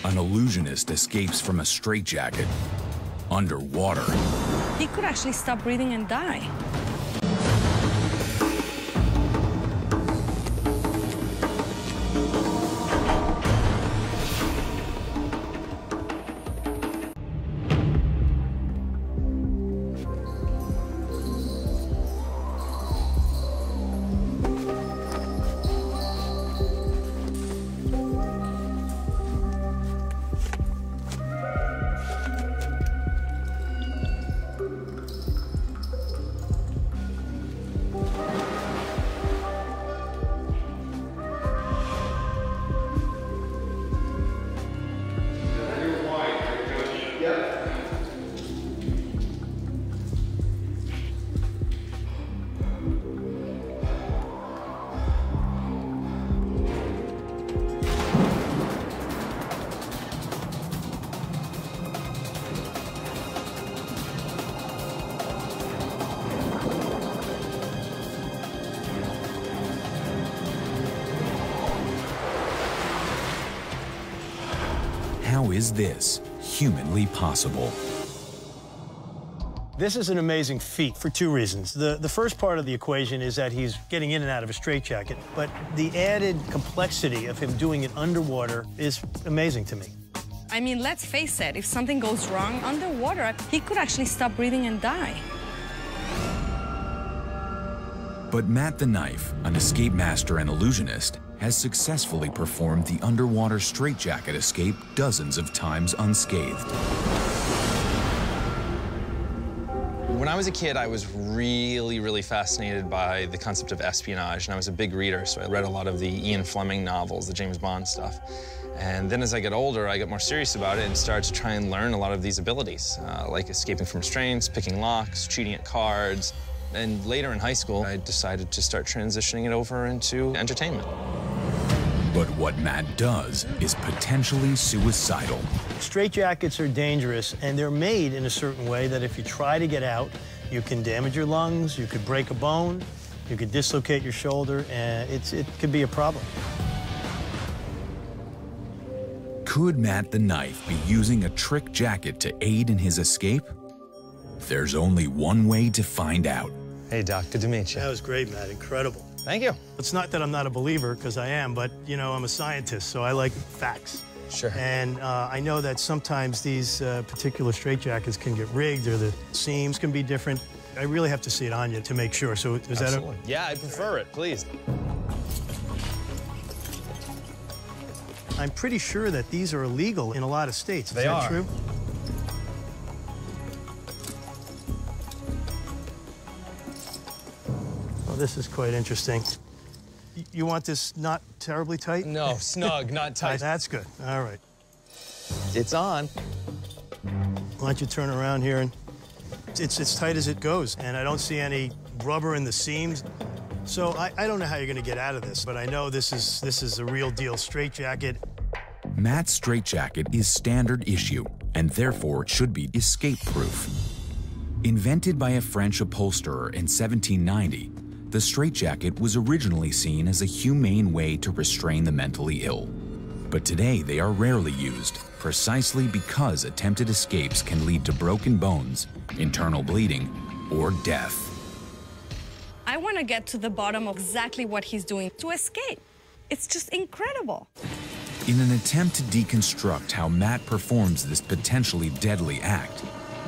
An illusionist escapes from a straitjacket underwater. He could actually stop breathing and die. How is this humanly possible? This is an amazing feat for two reasons. The first part of the equation is that he's getting in and out of a straitjacket, but the added complexity of him doing it underwater is amazing to me. I mean, let's face it, if something goes wrong underwater, he could actually stop breathing and die. But Matt the Knife, an escape master and illusionist, has successfully performed the underwater straitjacket escape dozens of times unscathed. When I was a kid, I was really fascinated by the concept of espionage, and I was a big reader, so I read a lot of the Ian Fleming novels, the James Bond stuff. And then as I got older, I got more serious about it and started to try and learn a lot of these abilities, like escaping from restraints, picking locks, cheating at cards. And later in high school, I decided to start transitioning it over into entertainment. But what Matt does is potentially suicidal. Straitjackets are dangerous, and they're made in a certain way that if you try to get out, you can damage your lungs, you could break a bone, you could dislocate your shoulder, and it could be a problem. Could Matt the Knife be using a trick jacket to aid in his escape? There's only one way to find out. Hey, Doc, good to meet you. That was great, Matt. Incredible. Thank you. It's not that I'm not a believer, because I am, but, you know, I'm a scientist, so I like facts. Sure. And I know that sometimes these particular straitjackets can get rigged, or the seams can be different. I really have to see it on you to make sure. So is Absolutely. Yeah, I prefer it, please. I'm pretty sure that these are illegal in a lot of states. Is They that are. true? Well, this is quite interesting. You want this not terribly tight? No, snug, not tight. That's good. All right. It's on. Why don't you turn around here, and it's as tight as it goes, and I don't see any rubber in the seams. So I don't know how you're going to get out of this, but I know this is a real deal straitjacket. Matt's straitjacket is standard issue, and therefore it should be escape-proof. Invented by a French upholsterer in 1790, the straitjacket was originally seen as a humane way to restrain the mentally ill. But today they are rarely used, precisely because attempted escapes can lead to broken bones, internal bleeding, or death. I want to get to the bottom of exactly what he's doing to escape. It's just incredible. In an attempt to deconstruct how Matt performs this potentially deadly act,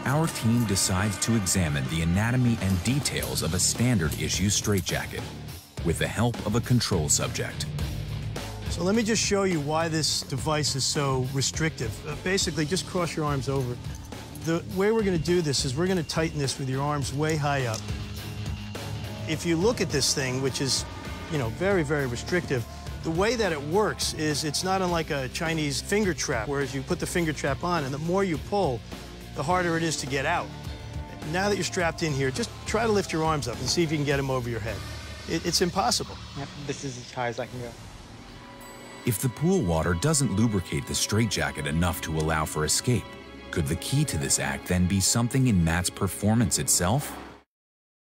our team decides to examine the anatomy and details of a standard issue straitjacket with the help of a control subject. So let me just show you why this device is so restrictive. Basically, just cross your arms over. The way we're going to do this is we're going to tighten this with your arms way high up. If you look at this thing, which is, you know, very restrictive, the way that it works is it's not unlike a Chinese finger trap, whereas you put the finger trap on, and the more you pull, the harder it is to get out. Now that you're strapped in here, just try to lift your arms up and see if you can get them over your head. It's impossible. Yep, this is as high as I can go. If the pool water doesn't lubricate the straitjacket enough to allow for escape, could the key to this act then be something in Matt's performance itself?